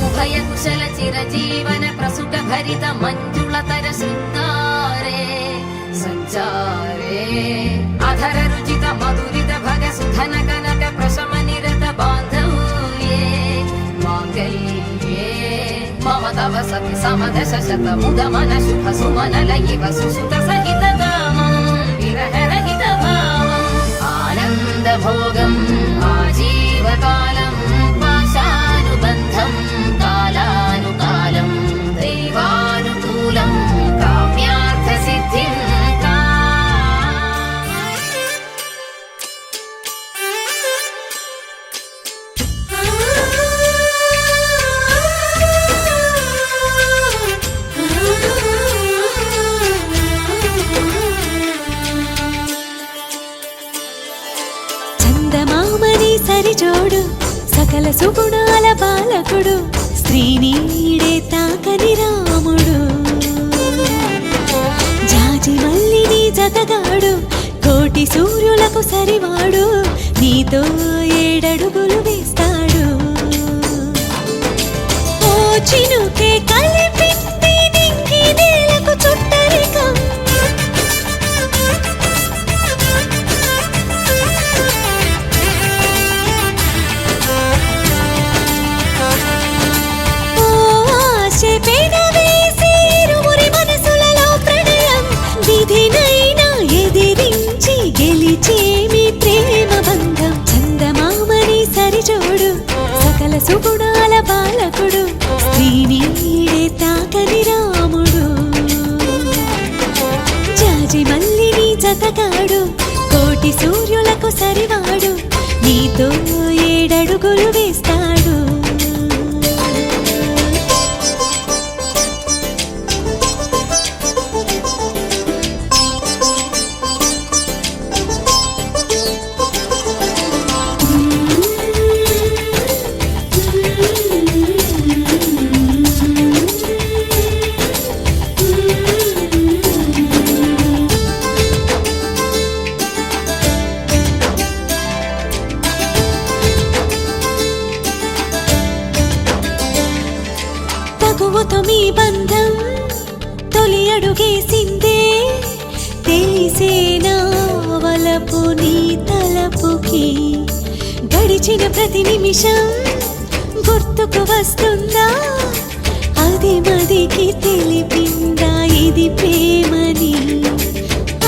उभयकुशल चिरजीवन प्रसुख भरित मंजुलतर शृंगारे संचारे अधर रुचित मधुरित भग सुधन कनक प्रशम निरत बांधव्ये मांगल्ये मम तव सति समदश शत मुद मन शुभ सुमन लयिव सुसुत सहित कामं विरह रहित भावं आनंद भोगं आजीवकालं पाशानुबन्धं कालानुकालं दैवानुकूलं काम्यार्थ सिद्धिं సరిజోడు సకల సుగుణాల బాలకుడు స్త్రీనీడే తాకని రాముడు జాజి మల్లిని జతగాడు కోటి సూర్యులకు సరివాడు నీతో ఏడడుగులు వేస్తాడు ఓ చినుకే కలిపింది నింగి నేలకు చుట్టరికం గెలిచేమి ప్రేమ బంధం చందమామని సరిజోడు సకల సుగుణాల బాలకుడు స్త్రీనీడే తాకని రాముడు జాజి మల్లిని జతగాడు కోటి సూర్యులకు సరివాడు నీతో ఏడడుగులు వేస్తాడు మీ బంధం తొలి అడుగేసిందే తెలిసేనా వలపు నీ తలపుకి గడిచిన ప్రతి నిమిషం గుర్తుకు వస్తుందా అది మదికి తెలిపిందా ఇది ప్రేమని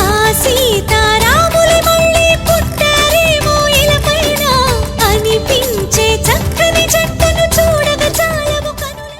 ఆ సీతారాములు మళ్ళీ పుట్టారేమో ఇలపైన అనిపించే చక్కని జట్టును చూడగా చాలము కనుల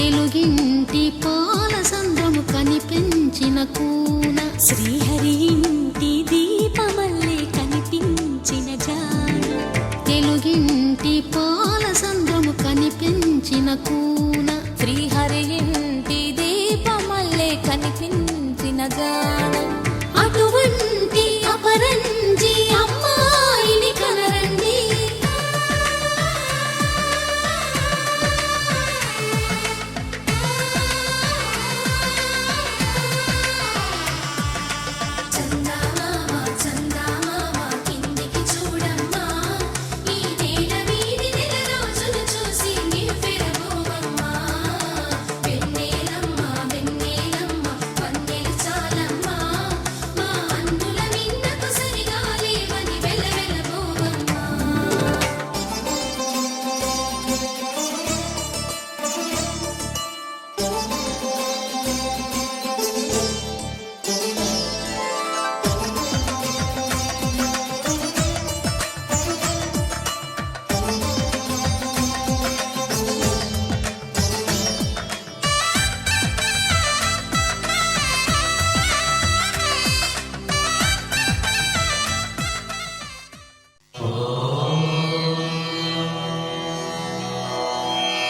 తెలుగింటి పాల సంద్రము కనిపించిన కూన శ్రీహరి ఇంటి దీపమల్లే కనిపించిన జాన తెలుగింటి పాల సంద్రము కనిపించిన కూన శ్రీహరి ఇంటి దీపమల్లే కనిపించిన జాన అటువంటి అపరంజి అమ్మాయిని కనరండి చందమామ చందమామ కిందికి చూడమ్మా ఈ నేల వీడి నెల రోజులు చూసి నివ్వెరబోవమ్మా వెన్నెలమ్మ వెన్నెలమ్మ వన్నెలు చాలమ్మా మా అన్నుల మిన్నకు సరిగా లేవని వెలవెలబోవమ్మా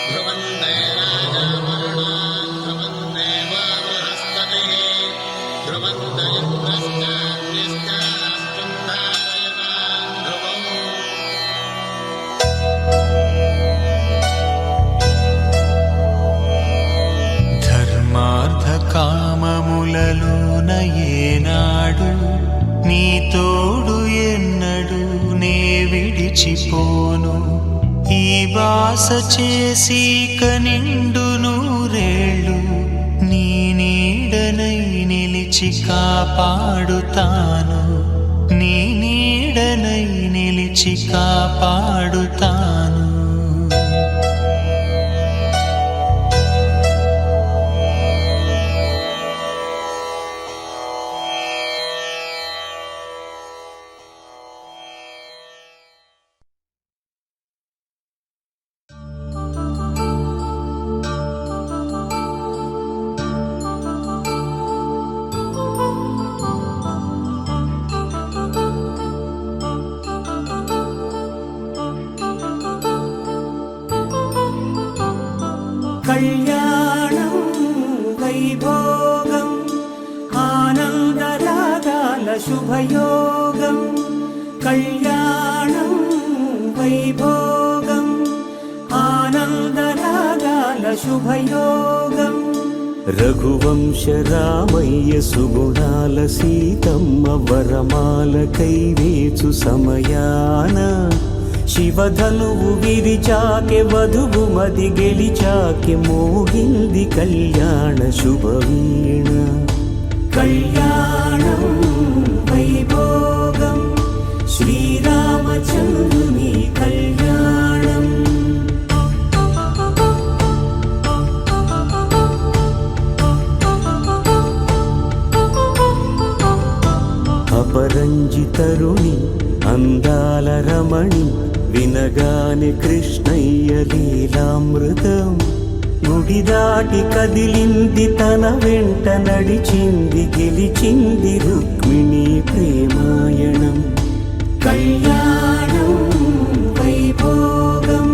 ध्रुवन्ते राजामरुणान् ध्रुवन्ते वामहस्तते ध्रुवन्त इन्द्रश्चाग्निश्चास्तुं धारयतां ध्रुवम् ధర్మార్థకామములలోన ఏనాడు నీ తోడు ఎన్నడు నే విడిచిపోను ఈ బాస చేసి కనిండు నూరేళ్ళు నీ నీడనై నిలిచి కాపాడుతాను నీ నీడనై నిలిచి కాపాడుతాను కళ్యాణం వైభోగం ఆనందరాగాల శుభయోగం కళ్యాణం వైభోగం ఆనందరాగాల శుభయోగం రఘువంశ రామయ్య సుగుణాల సీతమ్మ వరమాల కైవేచు సమయాన శివధనువు విరిచాకె వధువు మది గెలిచాకె మోగింది కళ్యాణ శుభవీణ కళ్యాణం వైభోగం శ్రీరామచంద్రుని కళ్యాణం అపరంజి తరుణి అందాల రమణి వినగానే కృష్ణయ్య లీలామృతం గుడి దాటి కదిలింది తన వెంట నడిచింది గెలిచింది రుక్మిణి ప్రేమాయణం కళ్యాణం వైభోగం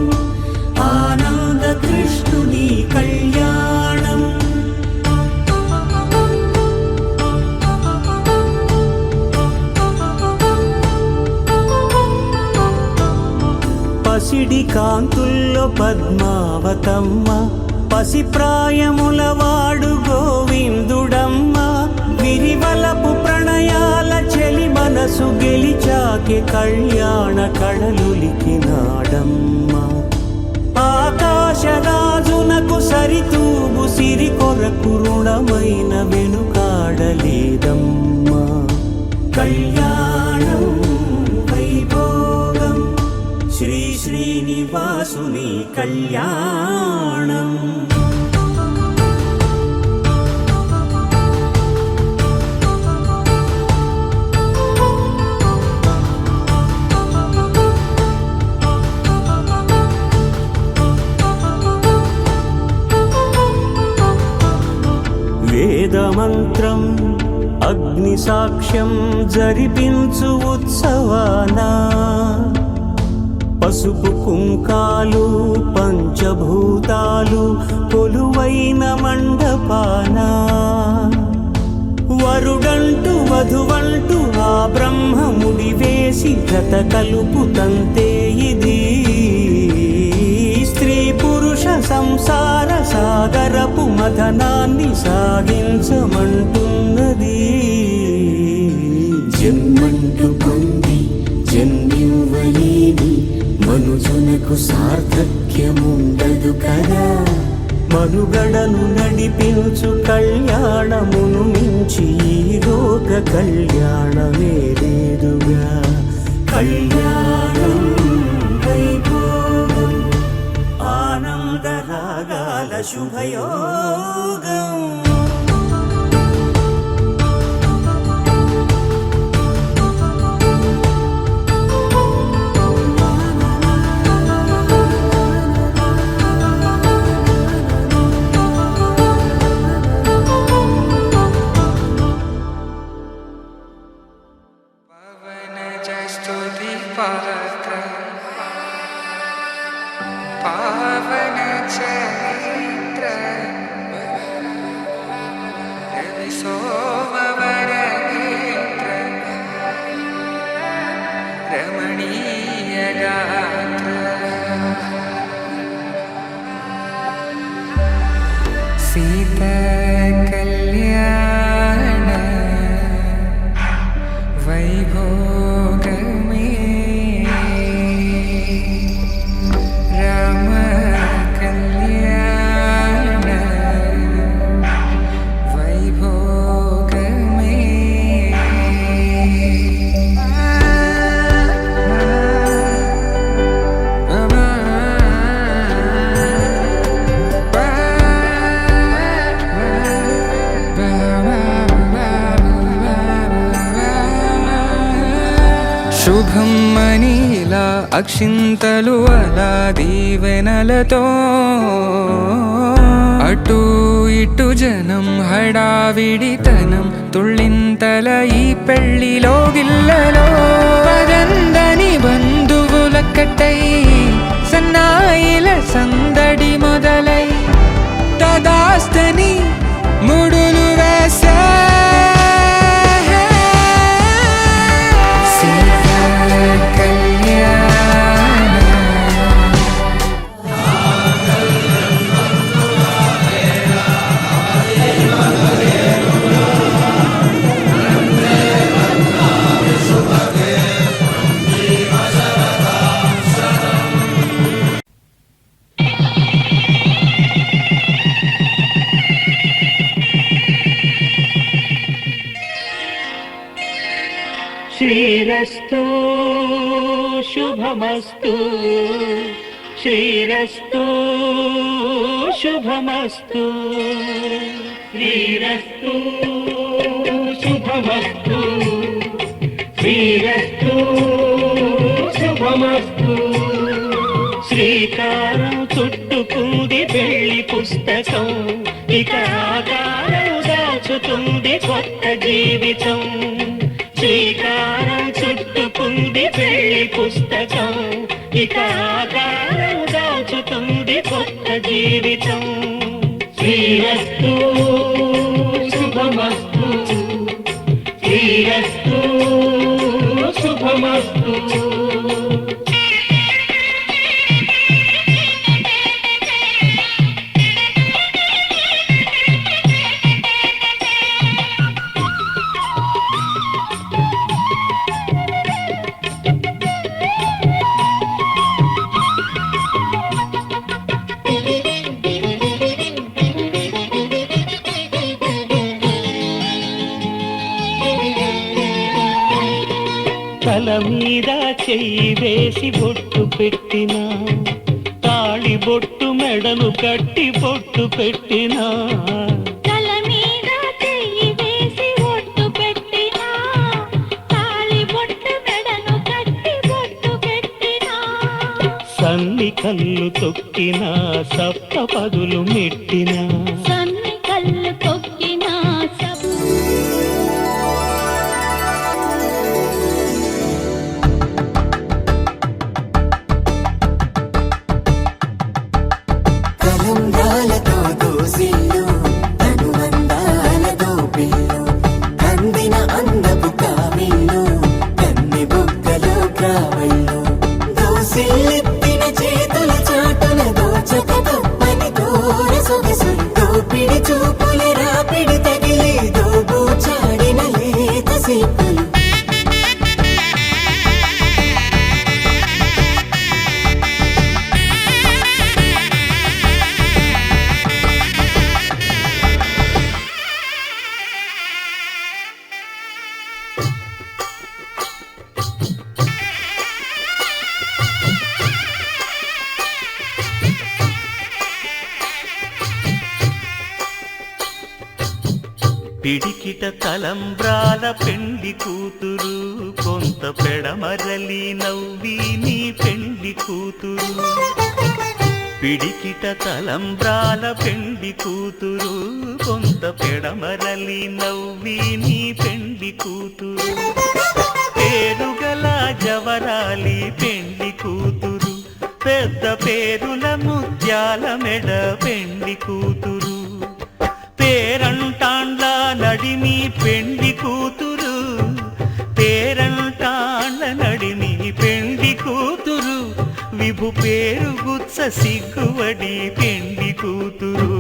ఆనంద కృష్ణుని కళ్యాణం పసిడి కాంతుల్లో పద్మావతమ్మ పసిప్రాయముల వాడు గోవిందుడమ్మ విరివలపు ప్రణయాల చెలి మనసు గెలిచాకె కళ్యాణ కళలులికినాడమ్మ ఆకాశరాజునకు సరితూగు సిరి కొరకు రుణమైన వెనుకాడలేదమ్మా కళ్యాణం వైభోగం శ్రీ శ్రీనివాసుని కళ్యాణం అగ్ని సాక్ష్యం జరిపించు ఉత్సవాన పసుపు కుంకాలు పంచభూతాలు కొలువైన మండపాన వరుడంటూ వధువంటూ ఆ బ్రహ్మముడి వేసి జత కలుపు తంతే ఇది స్త్రీ పురుష సంసార సాగరపు మథనాన్ని సాగించమంటున్నది. జన్మంటూ పొంది జన్మివ్వలేని మనుజునకు సార్థక్యముండదు కదా. మనుగడను నడిపించు కళ్యాణమును మించి ఈ లోక కళ్యాణమే లేదుగా. కళ్యాణం వైభోగం ఆనందరాగాల శుభయోగం. पावन चरित्र रवि सोमवर नेत्र रमणीय गात्र सीता कल्याण वैभोग శుభం మనీలా అక్షింతలు అలా దీవెనలతో అటు ఇటు జనం హడావిడితనం తుళ్ళింతల ఈ పెళ్లిలో గిల్లలో పదందని బంధువులకటై సన్నాయిల సందడి మొదలై తదాస్తని ముడులు వేసే శ్రీరస్తు శుభమస్తు శ్రీరస్తు శుభమస్తు శ్రీరస్తు శుభమస్తు శ్రీరస్తు శుభమస్తు. శ్రీకారం చుట్టుకుంది పెళ్లి పుస్తకం ఇక ఆకారం దాచుతుంది కొత్త జీవితం. శ్రీకారం చుట్టుకుంది పెళ్లి పుస్తకం ఇక ఆకారం దాచుతుంది కొత్త జీవితం. శ్రీరస్తు శుభమస్తు శ్రీరస్తు శుభమస్తు. తల మీద చెయ్యి వేసి బొట్టు పెట్టినా తాళి బొట్టు మెడను కట్టి బొట్టు పెట్టినా తల మీద చెయ్యి వేసి బొట్టు పెట్టినా తాళి బొట్టు మెడను కట్టి బొట్టు పెట్టినా సన్ని కళ్ళు తొక్కినా సప్త పదులు మెట్టినా సన్ని కళ్ళు తొక్కినా త్రావళ్ళు దోసిల్లెత్తిన చేతుల చాటున దోచక తప్పని దూర సొగసులు దోపిడి చూపుల రాపిడి తగిలి దోబూచాడిన లేత సీపులు పిడికిట తలంబ్రాల పెండి కూతురు కొంత పెడమరలి నవ్వి నీ పెండి కూతురు పిడికిట తలంబ్రాల పెండి కూతురు కొంత పెడమరలి నవ్వి నీ పెండి కూతురు పేరుగల జవరాలి పెండి కూతురు పెద్ద పేరుల ముత్యాల మెడ పెండి కూతురు పేరంటాండ్ల నడిమి పెండి కూతురు పేరంటాండ్ల నడిమి పెండి కూతురు విభు పేరు గుత్స సిగ్గువడి పెండి కూతురు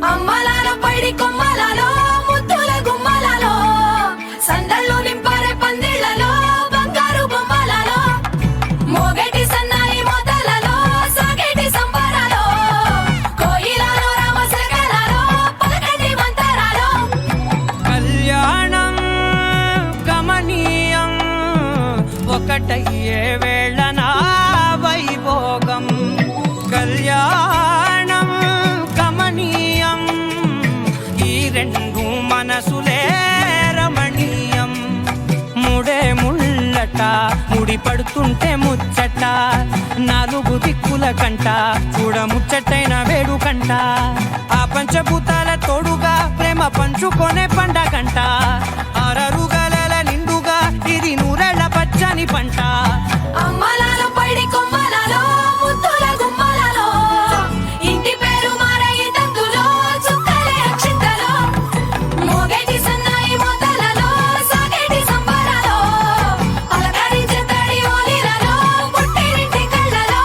అమ్మలాల పైడి కొమ్మలలో ముద్దుల గుమ్మలలో సందళ్ళు నింపారే పందిళ్లలో బంగారు బొమ్మలలో మోగేటి సన్నాయి మొదలలో సాగేటి సంబరాలో కోయిలలో రామశకలలో పలకటి మంతరాలో కళ్యాణం గమనీయం ఒకటయ్యే వేళ నా వైభోగం కళ్యాణం గమనీయం ఈ రెండు మనసులే రమణీయం ముడే ముళ్ళట ముడి పడుతుంటే ముచ్చట నాలుగు దిక్కుల కంట చూడ ముచ్చటైన వేడుకంట ఆ పంచభూతాల తోడుగా ప్రేమ పంచుకొనే పండగంట అరరుగల నిండుగా ఇది నూరెళ్ళ పచ్చని పంట అమ్మలాల పైడి కొమ్మలలో ముద్దుల గుమ్మలలో ఇంటి పేరు మారయి తందులో చుక్కలే అక్షింతలో మోగేటి సన్నాయి మొదలలో సాగేటి సంబరాలో పలకరించే తడి ఓలిలలో పుట్టినింటి కళ్ళలో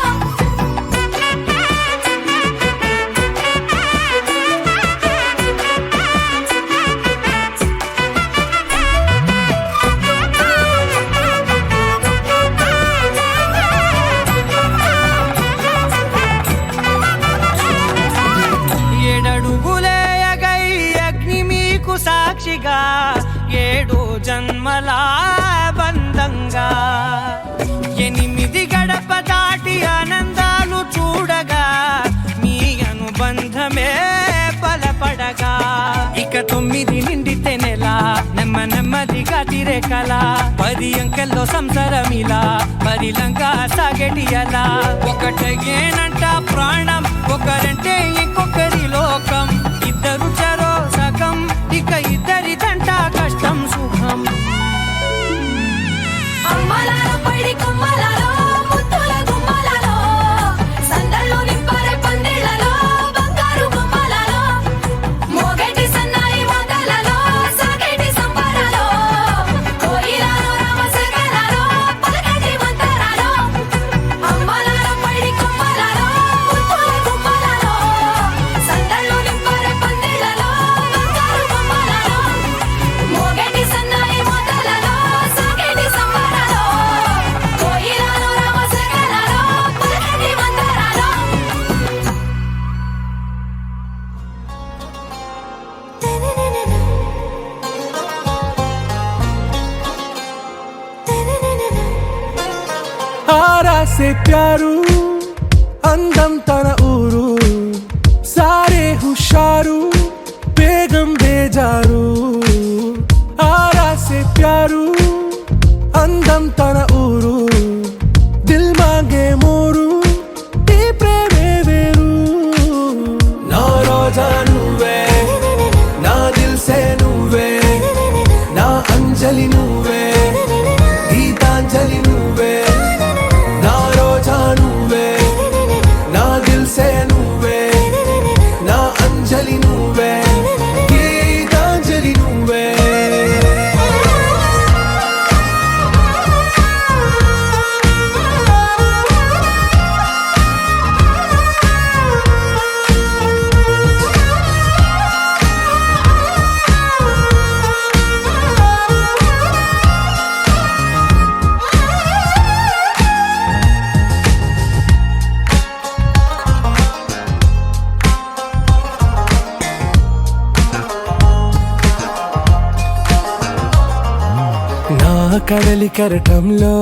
ఏడడుగులేయగై అగ్ని మీకు సాక్షిగా ఏడు జన్మల బంధంగా 8 గడప దాటి ఆనందాలు చూడగా మీ అనుబంధమే బలపడగా ఇక 9 నిండితే నెల నెమ్మదిగా తిరేకల 10 అంకెల్లో సంసారమిలా పరిలంగా సాగేటి అలా ఒకటేనంట ప్రాణం ఒకరంటే ఇంకొకరి లోకం ఇద్దరు చరో సగం ఇక ఇద్దరిదంట కష్టం సుఖం అమ్మలాల పైడి కొమ్మలలో ముద్దుల గుమ్మలలో సందళ్ళు నింపారే పందిళ్లలో బంగారు బొమ్మలలో మోగేటి సన్నాయి మొదలలో సాగేటి సంబరాలో కోయిలలో రామశకలలో పలకటి మంతరాలో అమ్మలాల పైడి కొమ్మలలో ముద్దుల గుమ్మలలో సందళ్ళు నింపారే పందిళ్లలో బంగారు బొమ్మలలో మోగేటి సన్నాయి మొదలలో సాగేటి సంబరాలో కోయిలలో రామశకలలో పలకటి మంతరాలో ఆరా సే ప్యారు అందం తన ఊరు సారే హుషారు బేగం బేజారు ఆరా సే ప్యారు అందం తన ఊరు దిల్ మాంగే మోరు ఈ ప్రేమే వేరు కడలి కెరటంలో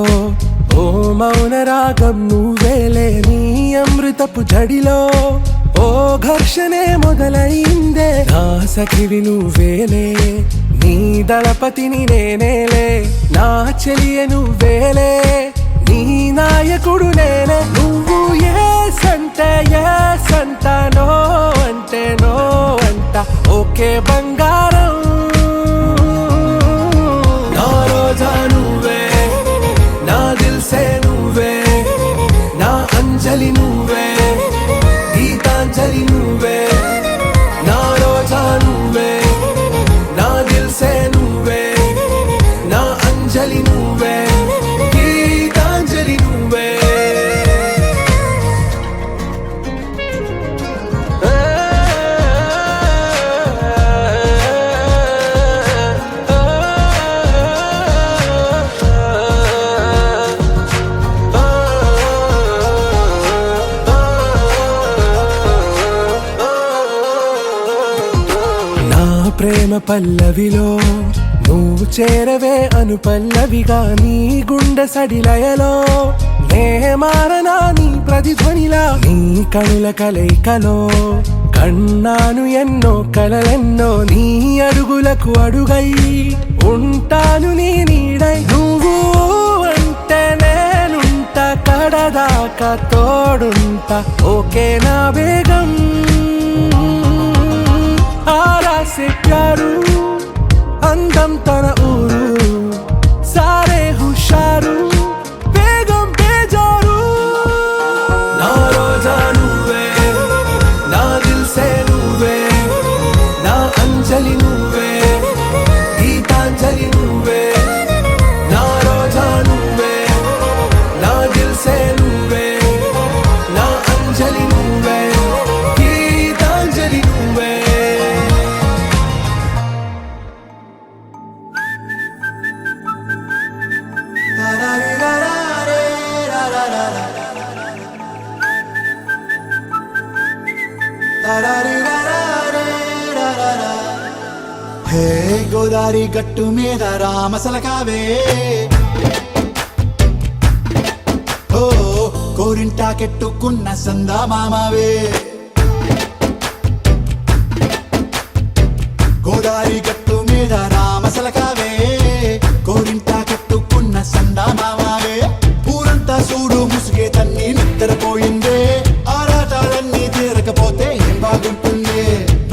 ఓ మౌన రాగం నువ్వేలే, నీ అమృతపు జడిలో ఓ ఘర్షణే మొదలైందే, నా సఖివి నువ్వేలే, నీ దళపతిని నేనేలే, నా చెలియ నువ్వేలే, నీ నాయకుడు నేనే. నువ్వు ఏ సంట నో అంటే నో అంట, ఓకే బంగారం. నా రోజా నువ్వే, నా దిల్సే నువ్వే, నా అంజలి నువ్వే, గీతాంజలి నువ్వే. నా రోజా నువ్వే, నా దిల్సే నువ్వే, నా అంజలి నువ్వే, గీతాంజలి నువ్వే. నా ప్రేమ పల్లవిలో నువ్వు చేరవే అను పల్లవిగా, నీ గుండె సడిలయలో నే మారనా నీ ప్రతిధ్వనిలా, నీ కనుల కలయికలో కన్నాను ఎన్నో కలలెన్నో, నీ అడుగులకు అడుగై ఉంటాను నీ నీడై. నువ్వు అంటే నేనుంట కడదాకా తోడుంటా, ఓకే నా బేగం. ఆరా సే ప్యారు అందం తన ఊరు, సారే హుషారు బేగం బేజారు. నా రోజా నువ్వే, నా దిల్సే నువ్వే, నా అంజలి నువ్వే, గీతాంజలి నువ్వే. నా రోజా నువ్వే, నా దిల్సే నువ్వే, నా అంజలి నువ్వే, గీతాంజలి నువ్వే. హే గోదారి గట్టు మీద రామసలకావే, ఓ కోరింటాకెట్టుకున్న సందా మామావే. గోదారి గట్టు మీద రామసలకావే, కోరింటాకెట్టుకున్న సందా మామావే. ఊరంతా చూడు ముసుగే తన్ని నిద్రపోయిందే, ఆరాటాలన్నీ తీరకపోతే ఏం బాగుంటుంది.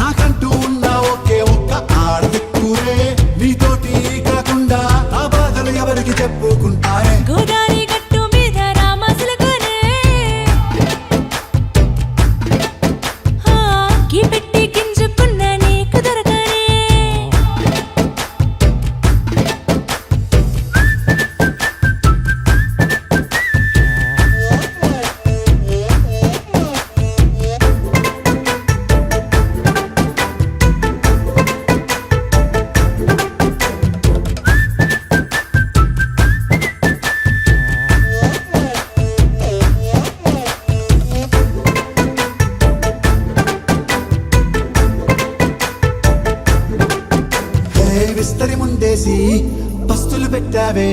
నాకంటూ ఉన్న ఒకే ఒక్క ఆడదిక్కురే, నీతోటి కాకుండా నా బాధలు ఎవరికి చెప్పుకుంటారే. గోదారి గట్టు మీద రామసలకనే, కీ పెట్టి గింజుకున్న నీకు దొరకనే. విస్తరి ముందేసి పస్తులు పెట్టావే,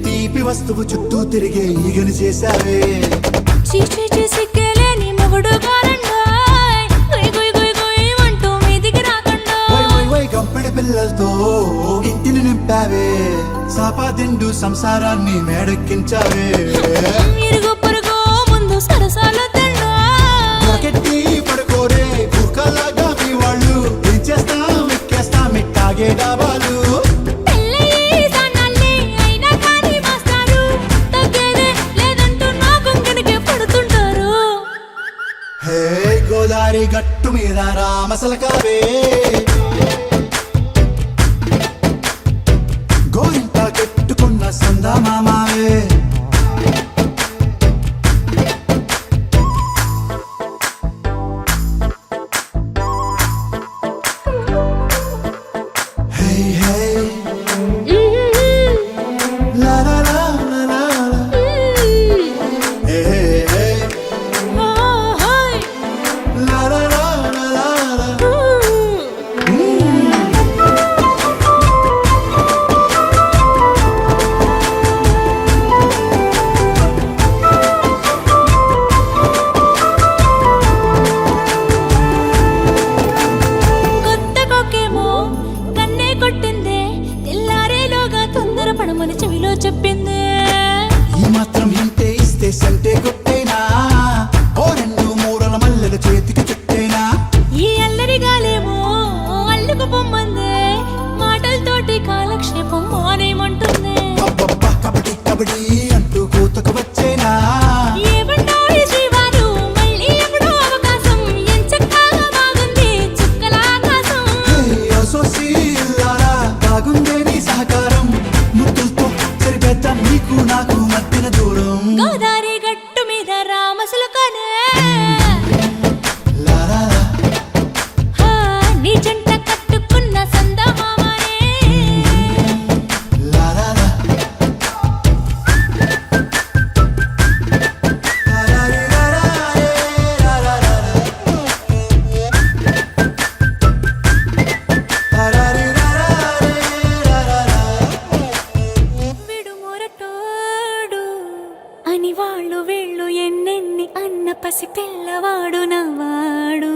తీపి వస్తువు చుట్టూ తిరిగే ఈగను చేశావే. చీచీ చేసి కేలేని మొగుడు గారండాయ్, గుయ్ గుయ్ గుయ్ గుయ్ అంటూ మీదికి రాకుండా. వై వై వై గంపెడి పిల్లలతో ఇంటిని నింపావే, సాపాదిండు సంసారాన్ని మేడెక్కించావే. ఇరుగు పొరుగు ముందు సరసాల తండా, నాకెట్టి పడుకోరే కుక్కలాగా మీ వాళ్ళు, ఏం చేస్తాం ఎక్కేస్తాం ఇట్టాగే డాబాలు. పెళ్ళయి దానాల్ని అయినా కానీ మాస్తారు, తగ్గేదే లేదంటూ నా కొంగడికే పడుతుంటారు. హే గోదారి గట్టు మీద రామసలకావే, గోరింటా కెట్టుకున్న సందా మామావే. Hey, hey, la la la la la la. Hey, hey, hey, la la la la la la. పిల్లవాడు నవ్వాడు.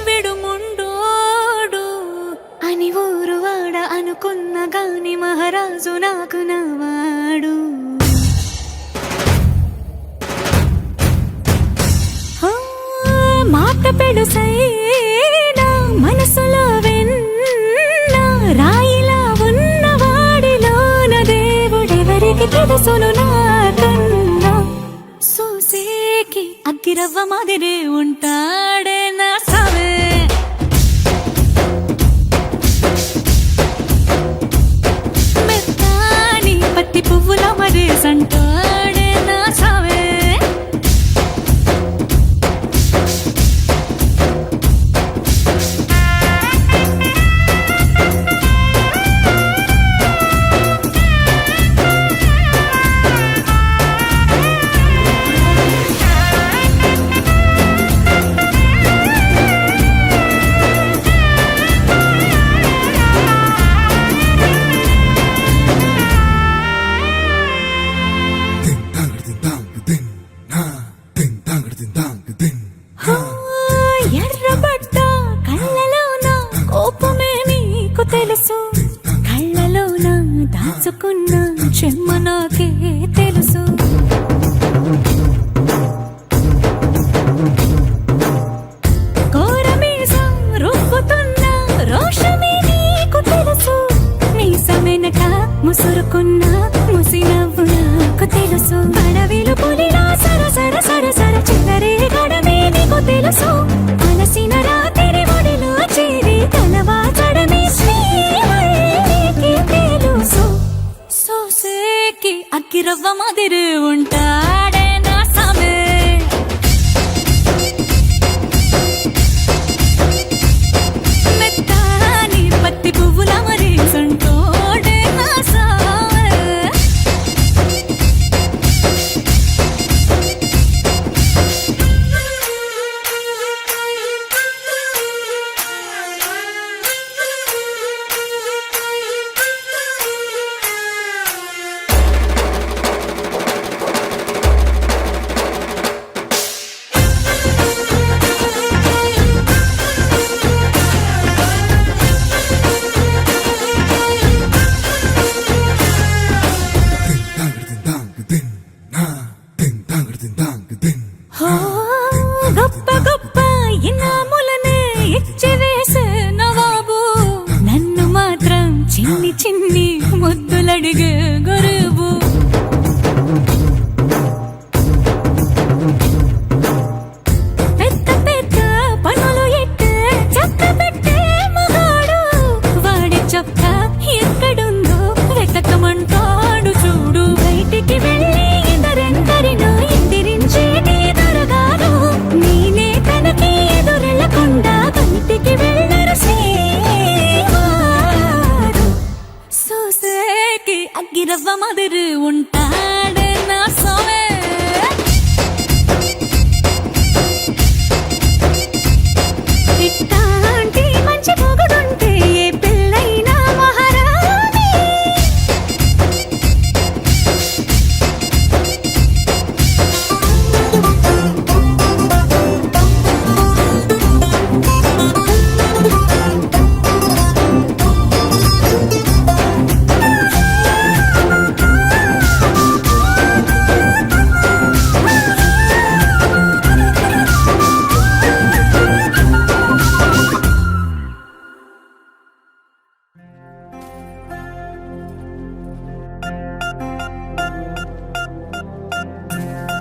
విడుముండోడు అని ఊరు వాడ అనుకున్న గాని మహారాజు నాకు నవ్వాడు. మాట పెడుసైనా మనసులో వెన్న రాయిలా ఉన్నవాడిలోన దేవుడెవరికి తెలుసును నాకన్నా. సూసేకి అగ్గిరవ్వ మాదిరి ఉంటాడే నా సవే. మెత్తాని పత్తి పువ్వుల మరి సంటాడే నా సవే. ఎర్రబడ్డ కళ్ళలోన కోపమే నీకు తెలుసు. కళ్ళలోన దాచుకున్న చెమ్మ నాకే తెలుసు. కోరమీసం రుబ్బుతున్న రోషమే నీకు తెలుసు. మీసమెనక ముసురుకున్న ముసినవ్వు నాకు తెలుసు. అడవిలు పులిలా సరసర సరసర చిల్లరే గడమే నీకు తెలుసు. అలసిన రాత్రి ఒడిలో చేరి తలవాచడమే శ్రీవల్లికి తెలుసు. సోసేకి అగ్గిరవ్వ మాదిరి ఉంటాడే నా సమే. మెత్తాని పత్తి పువ్వుల మరి సంటోడే నా సమే. గొప్ప గొప్ప ఇనాములనే ఇచ్చి వేసే నవాబు. నన్ను మాత్రం చిన్ని చిన్ని ముద్దులడిగే గురువు. పెద్ద పెద్ద పనులు ఎట్టే చక్క పెట్టే మగాడు. వాడి చొక్క ఎక్కడుందో వెతకమంటాడు చూడు. బయటికి వెళ్ళి ఇద్దరెందరినో ఎదిరించేటి దొరగారు. నేనే తనకి ఎదురెళ్ళకుండా బయటికి వెళ్ళరు శ్రీవారు. సోసేకి అగ్గిరవ్వ మాదిరి ఉంటాడే నా సోమే. ఇట్టాంటి మంచి పొగడుంటే ఏ పిల్లైనా మహారాణి.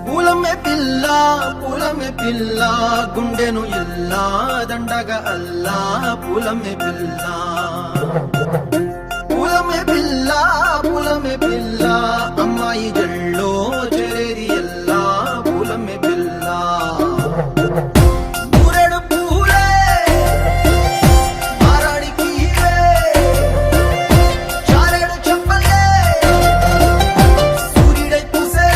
పూలమే పిల్ల గుండెను ఎల్లా దండగా అల్లా. పూలమే పిల్ల పూలమే పిల్ల అమ్మాయి జల్లో చేరేది ఎల్లా. పూలమే పిల్ల ఊరెడు పూలే మారాడికి చారెడు చెప్పలే సూర్యుడై పూసే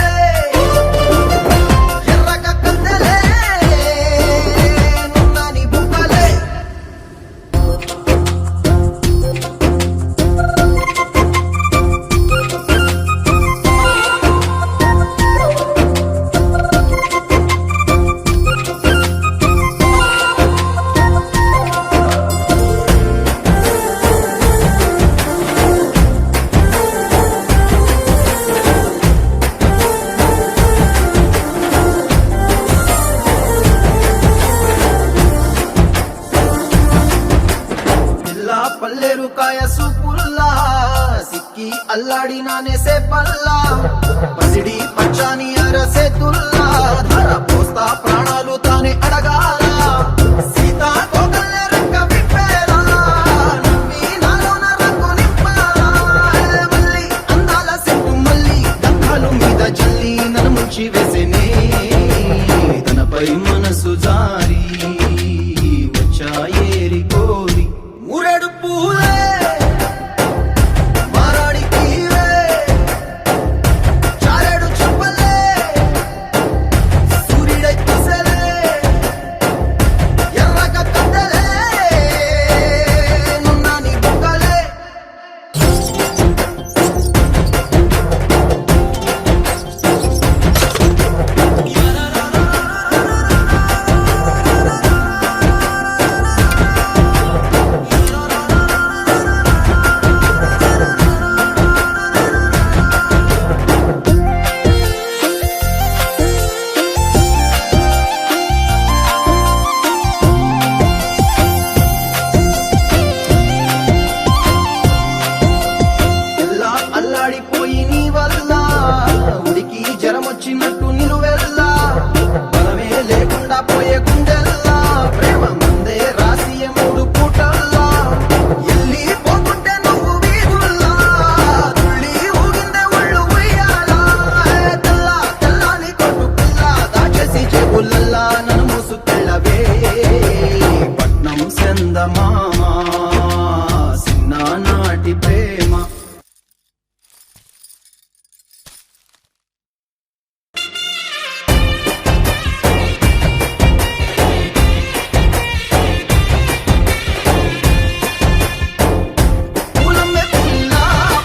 ఎర్రగా కందలే నున్నాని బుక్కలే. కూల్చివేసెనే తనపై మనసు జారి వచ్చాయేరి కోరి మురడు పూలే మారాడికి చారెడు చెప్పలే సూర్యుడై కుసలే ఎర్రగా కట్టలే నున్నాని బుగ్గలే ఎలా అల్లాడిపోయి నీ వల్ల ఉడికి జ్వరమొచ్చినట్టు నిలువెల్లా బలమే లేకుండా పోయే గుండెల్లా ప్రేమ ముందే రాసియ మూడు పూటల్లా ఎల్లి పోతుంటే నువ్వు వీధుల్లా తుళ్ళి ఊగిందే ఒళ్ళు ఉయ్యాలా తెల్ల తెల్లని కొట్టు పిల్ల దాచేసి చెవులల్లా నన్ను మోసుకెళ్ళవే పట్నం చందమామ చిన్ననాటి ప్రేమ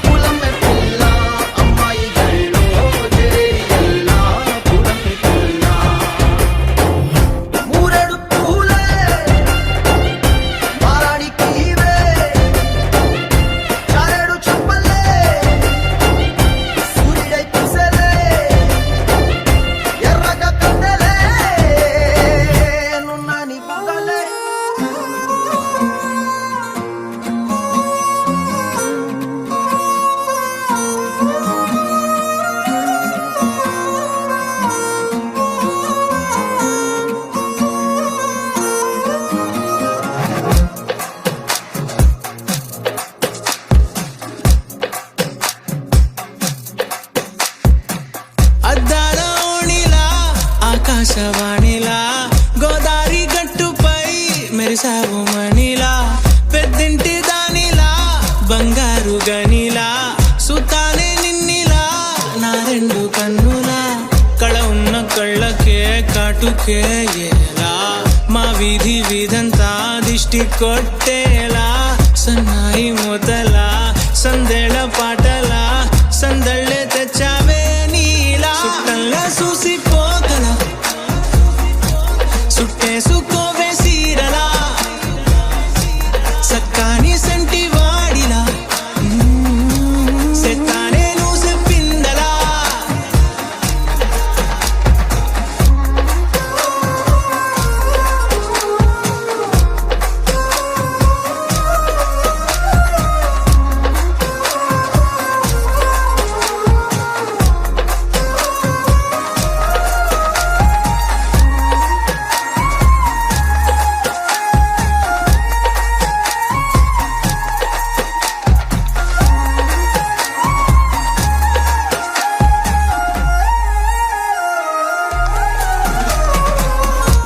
పూలమ్మే పుల్ల అమ్మాయి గళ్ళో చేరియల్లా పూలమ్మే పుల్ల మూరెడు పూలే మారాడికి చారెడు చెప్పలే సూర్యుడై కుసలే ఎర్రగా కట్టలే నున్నాని బుగ్గలే అద్దాల ఓణిలా ఆకాశవాణిలా గోదారి గట్టుపై మెరిసావు మణిలా పెద్దింటి దానిలా బంగారు గనిలా సుతానే నిన్నిలా నా రెండు కన్నులా కళ ఉన్న కళ్ళకే కాటుకే ఏలా మా వీధి వీధంతా దిష్టి కొట్టేలా సన్నాయి మూతలా సందేళ పాటలా సందళ్ళే తెచ్చావే నీలా సుట్టంలా చూసిపోగల సుట్టేసుకోవే సీరలా సక్కాని సంటి వాడిలా సెత్తానే నువ్వు చెప్పిందలా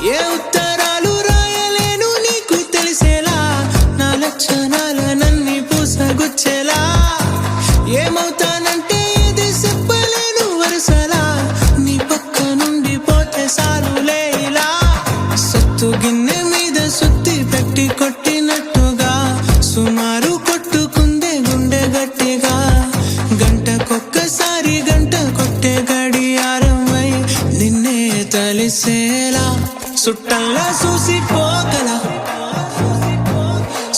ఏ ఉత్తరాలు రాయలేను నీకు తెలిసేలా నా లక్షణాలనన్నీ పూసగుచ్చేలా ఏమవుతానంటే ఇది చెప్పలేను వరుసలా నీ పక్క నుండి పోతే సాలులే ఇలా సత్తు గిన్నె మీద సుత్తి పెట్టి కొట్టినట్టుగా సుమారు కొట్టుకుందే గుండె గట్టిగా గంటకొక్కసారి గంట కొట్టే గడియారమై నిన్నే తలిసేలా సుట్టంలా చూసిపోగల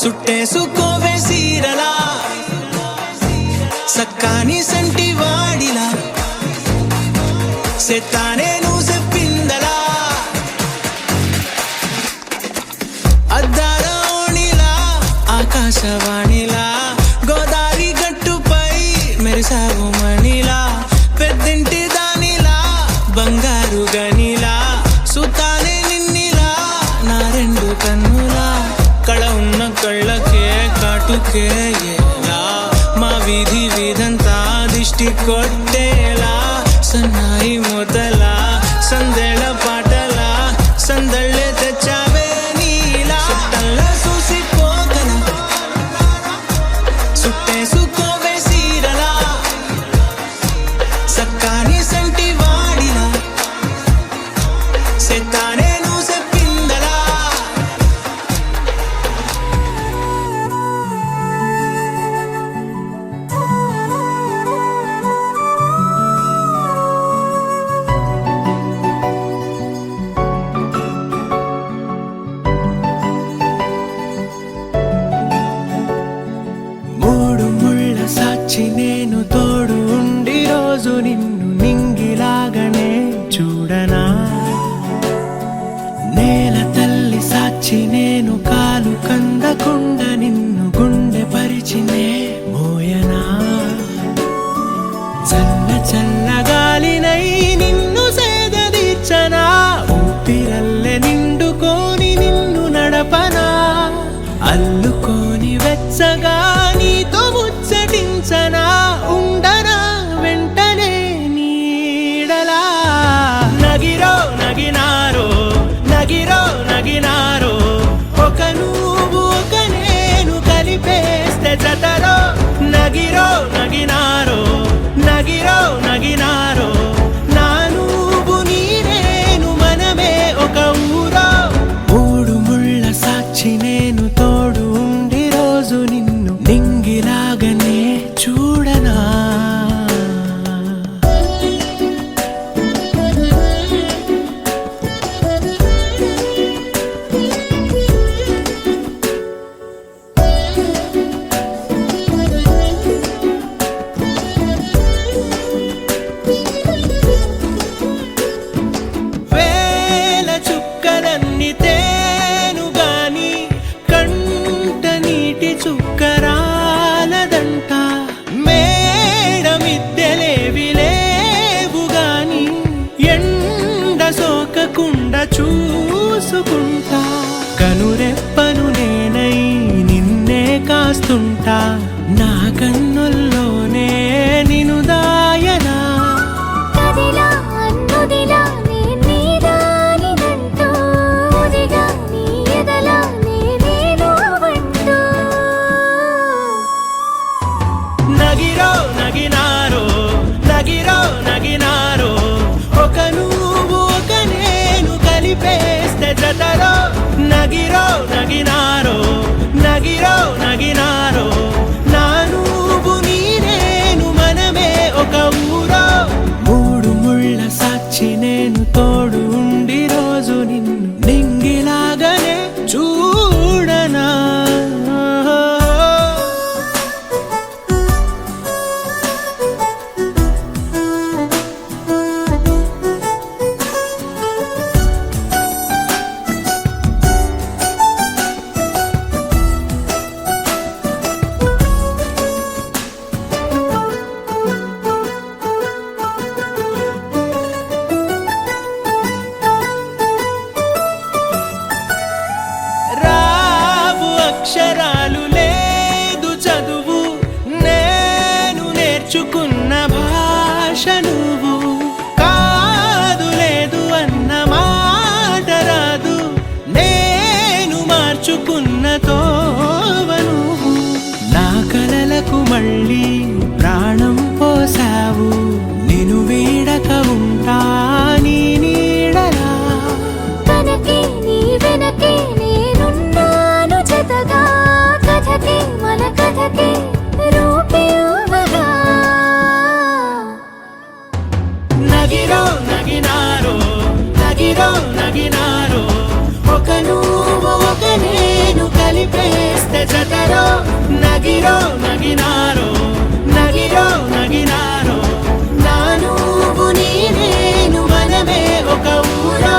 సుట్టేసుకోవే సీరలా సక్కాని సంటి వాడిలా సెత్తానే నువ్వు చెప్పిందలా అద్దాల ఓణిలా ఆకాశవాణిలా గోదారి గట్టుపై మెరిసావు మణిలా పెద్దింటి దానిలా బంగారు గనిలా సుతానే నిన్నిలా నా రెండు కన్నులా కళ ఉన్న కళ్ళకే కాటుకే ఏలా మా వీధి వీధంతా దిష్టి కొట్టేలా సన్నాయి మోతల సందేళ పాటల సందళ్ళే తెచ్చావే నీలా చుట్టల్లా చూసిపోగల సుట్టేసుకోవే సీరలా సక్కాని సంటి వాడిలా సెత్తానే నువ్వు చెప్పిందలా మూడు ముళ్ళ సాక్షి నేను తోడు ఉండి రోజు నిన్ను నింగిలాగనే చూడనా నేల తల్లి సాక్షి నేను కాలు కందకుండా నిన్ను గుండె పరిచినే మోయనా చల్ల చల్లగాలినై నిన్ను సేదదీర్చనా ఊపిరల్లె నిండుకోని నిన్ను నడపనా అల్లుకోని వెచ్చగా నీతో ముచ్చటించనా ఉండనా వెంటనే నీడలా నగిరో నగినారో నగిరో నగినారో ఒక నువ్వు ఒక నేను కలిపేస్తే జతరో నగిరో నగినారో నగిరో నగినారో నా నువ్వు నీ నేను మనమే ఒక ఊరో మూడు ముళ్ళ సాక్షి నేను తోడు ఉండి రోజు నిన్ను నింగిలాగనే చూడనా వేల చుక్కలన్నీ తేను గాని కంట నీటి చుక్కరాలదంట మేడ మిద్దెలేవి లేవు గాని ఎండ సోకకుండా చూసుకుంటా కనురెప్పను నేనై నిన్నే కాస్తుంటా నా కన్నుల్లోనే నిను దాయనా కదిలా అన్నుదిలా నీ నీదానిదంటూ ఉదిగా నీ ఎదలా నేనేను అంటూ నగిరో నగినారో నగిరో నగినారో ఒక నువ్వు ఒక నేను కలిపేస్తే జతరో నగిరో నగినారో నగిరో నగినారో నా నువ్వు నీ నేను మనమే ఒక ఊరో మూడు ముళ్ళ సాక్షి నేను తోడు ఉండి రోజు నిన్ను నింగిలాగనే చూడనా రావు అక్షరాలు లేదు చదువు నేను నేర్చుకున్న భాష నువ్వు కాదు లేదు అన్న మాట రాదు నేను మార్చుకున్న తోవ నువ్వు నా కలలకు మళ్ళీ ప్రాణం పోసావు నేను వీడక ఉంటా నీ నీడలా కనకే నీ వెనకే నేనున్నాను జతగా కథకే మన కథకే రూపేవగా నగిరో నగినారో నగిరో నగినారో ఒక నువ్వు ఒక నేను కలిపేస్తే జతరో నగిరో నగినారో నగిరో నగినారో నా నువ్వు నీ నేను మనమే ఒక ఊరో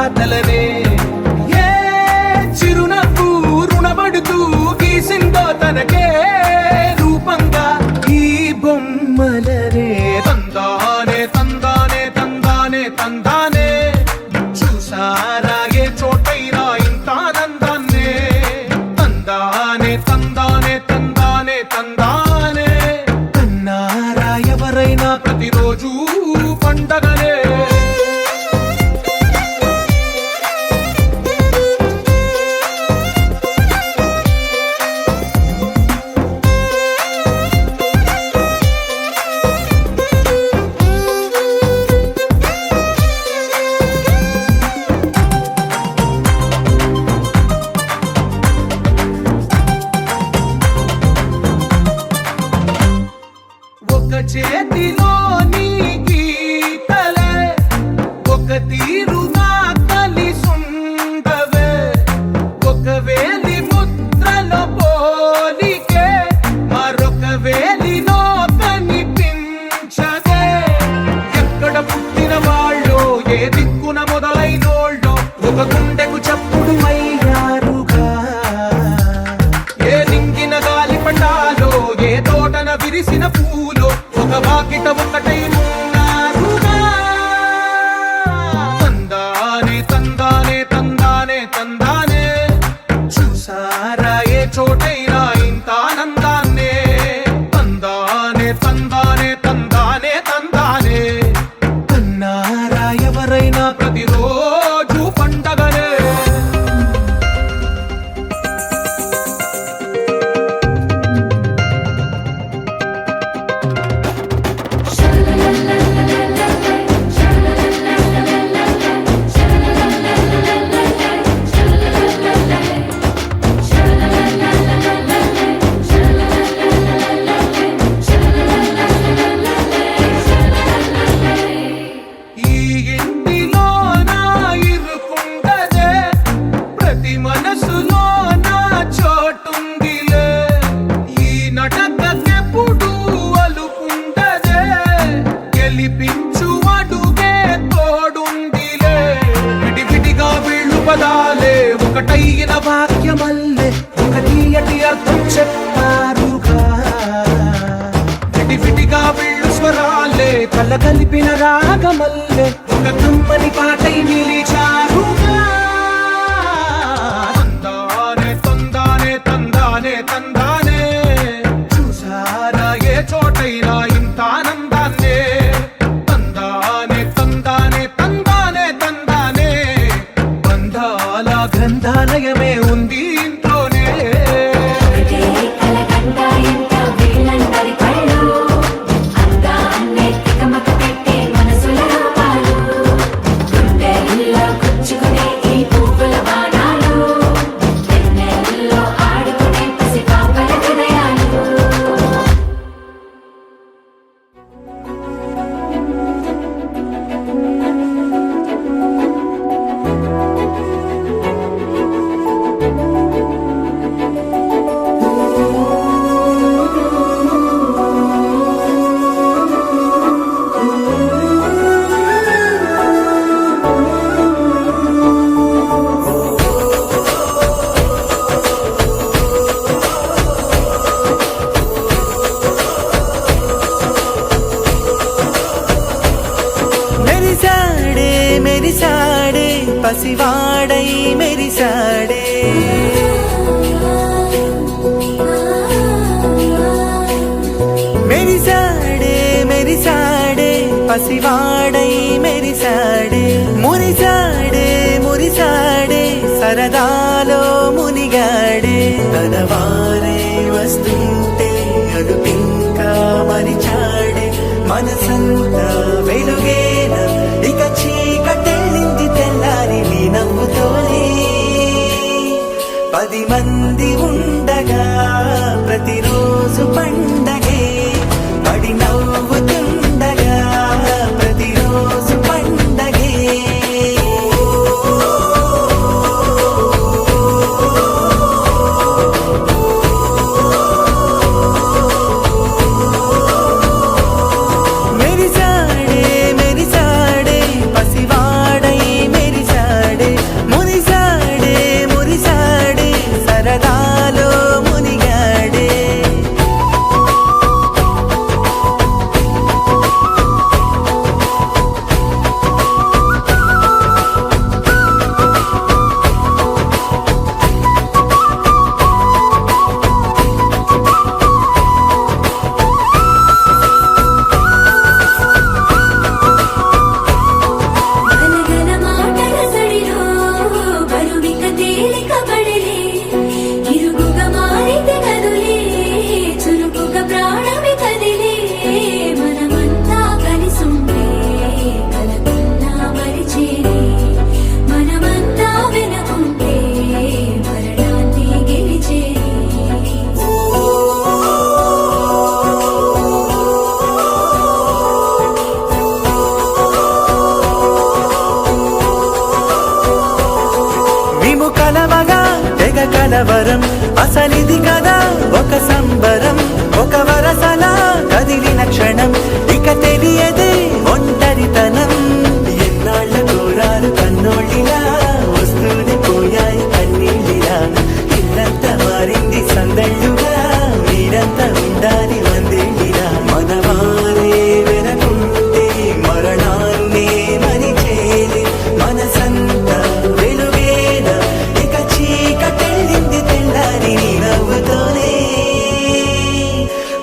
రాతలనే ఏ చిరునవ్వు రుణపడుతూ గీసిందో తనకే రూపంగా ఈ బొమ్మలనే తందానే తందానే తందానే తందానే చూసారా ఏ చోటైనా ఇంత ఆనందాన్నే తందానే తందానే తందానే తందానే కన్నారా ఎవరైనా ప్రతిరోజు పండగనే ఒక చేతిలో నీ గీతలే ఒక తీరుగా కలిసుండవే ఒక వేలి ముద్రలో పోలికే మరొక వేలిలో కనిపించదే ఎక్కడ పుట్టిన వాళ్ళో ఏ దిక్కున మొదలైనోళ్ళో ఒక గుండెకు చప్పుడు అయ్యారుగా ఏ నింగిన గాలి పటాలో ఏ తోటన విరిసిన పూలో ఒక వాకిట ఒకటై ఉన్నారుగా తందానే తందానే తందానే తందానే చూసారా ఏ చోటైనా ఇంత ఆనందాన్నే తందానే తందానే తందానే తందానే కన్నారా ఎవరైనా ప్రతిరోజు పండగనే ఈ ఇంటిలో నా ఇరుకుండదే ప్రతి మనసులో నా చోటుందిలే ఈ నటకెప్పుడు అలుకుండదే గెలిపించు అడుగే తోడుందిలే విడివిడిగా వీళ్ళు పదాలే ఒకటైన వాక్యమల్లే ఒక తీయటి అర్థం చెప్పారుగా విడివిడిగా వీళ్ళు స్వరాలే కల కలిపిన రాగమల్లే ఒక కమ్మని పాటై నిలిచారుగా తందానే తందానే తందానే తందానే చూసారా ఏ చోటైనా ఇంత ఆనందాన్నే తందానే తందానే తందానే తందానే బంధాల గ్రంథాలయమే ఉంది ఇంట్లోనే మెరిసాడే మెరిసాడే పసివాడై మెరిసాడే మెరిసాడే మెరిసాడే పసివాడై మెరిసాడే మురిసాడే మురిసాడే సరదాలో మునిగాడే తన వారే వస్తుంటే అడుపింకా మరిచాడే మనసంతా వెలుగేన ఇక చీకటెళ్ళింది తెల్లారి నీ నవ్వుతోనే 10 మంది ఉండగా ప్రతిరోజు పండగే పడి నవ్వుతుండగా ప్రతిరోజు పండగే మెరిసాడే మెరిసాడే పసివాడై మెరిసాడే కలవరం అసలిది కదా ఒక సంబరం ఒక వరసలా కదిలిన క్షణం ఇక తెలియదే ఒంటరితనం ఎన్నాళ్ళ కోరాలు కన్నోళ్ళిలా వస్తూనే పోయాయి కన్నీళ్ళిలా ఇల్లంతా మారింది సందళ్ళుగా మీరంతా ఉండాలి వందేళ్ళిలా మనవారే వెనకుంటే మరణాన్నే మరిచేది మనసంతా వెలుగేన ఇక చీకటెళ్ళింది తెల్లారి నీ నవ్వుతోనే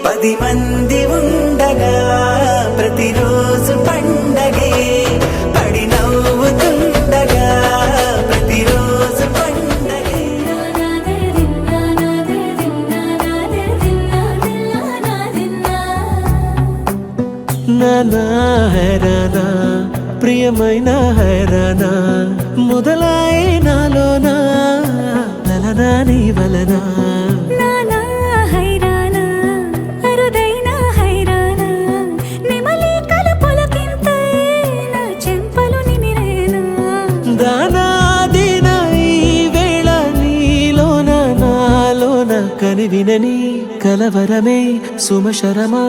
10 మంది ఉండగా ప్రతిరోజు పండగే పడి నవ్వుతుండగా ప్రతిరోజు పండగే నానా హైరానా ప్రియమైన హైరానా మొదలాయి నాలోనా లలనా నీ వలనా నానా హైరానా అరుదైన హైరానా నెమలి కలుపులకింతై నా చెంపలు నిమిరేనా దానాదిన ఈ వేళ నీలోన నాలోన కనివినని కలవరమే సుమశరమా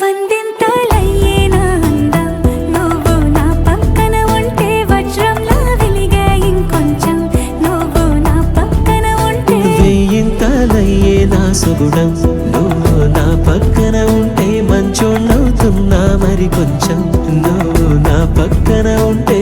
వందింతలయ్యేనా అందం నువ్వు నా పక్కన ఉంటే వజ్రంలా వెలిగే ఇంకొంచెం నువ్వు నా పక్కన ఉంటే వెయ్యింతలయ్యే నా సుగుణం నువ్వు నా పక్కన ఉంటే మంచోళ్ళవుతున్నా మరి కొంచెం నువ్వు నా పక్కన ఉంటే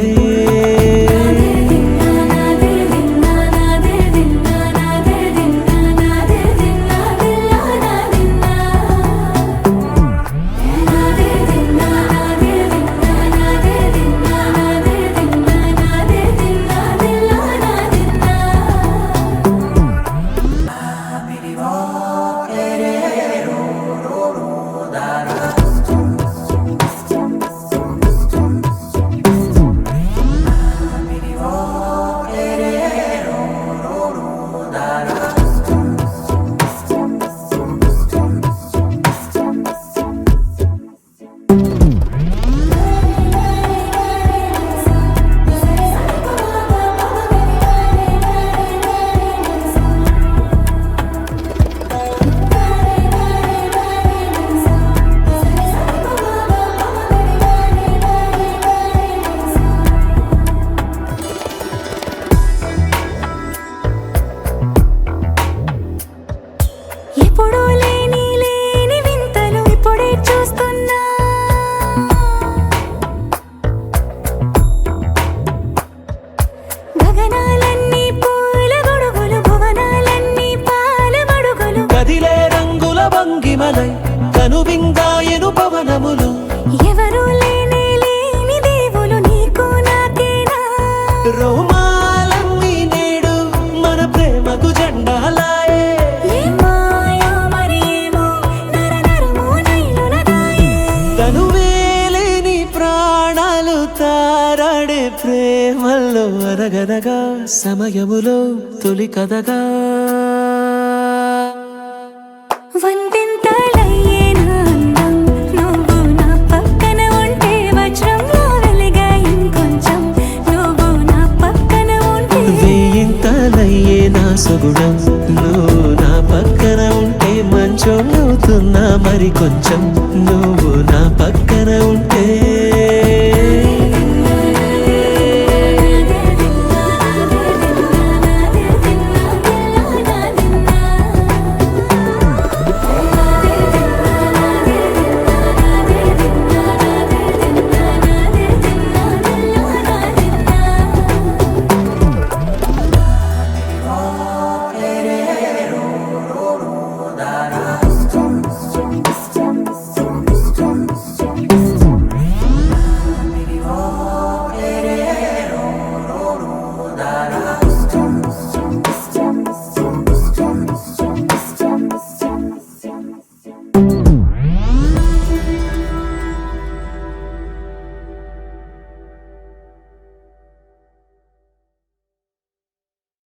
ఎప్పుడూ లేని వింతలు ఇప్పుడే చూస్తున్నా గగనాలన్నీ పూల గొడుగులు భువనాలన్నీ పాల మడుగులు కదిలే రంగుల భంగిమలై కనువిందాయను పవనములు ఎవరూ లేని దేవులు నీకు నాకేనా రోమాలన్నీ నేడు మన ప్రేమకు జెండాలాయే ఏ మాయో మరి ఏమో నరనరమో నైలున దాయే తనువేలేని ప్రాణాలు తారాడే ప్రేమల్లో అనగనగా సమయములో తొలి కథగా వందింతలయ్యేనా అందం నువ్వు నా పక్కన ఉంటే వజ్రంలా వెలిగే ఇంకొంచెం నువ్వు నా పక్కన ఉంటే వెయ్యింతలయ్యే నా సుగుణం నువ్వు నా పక్కన ఉంటే మంచోళ్ళవుతున్నా మరి కొంచెం నువ్వు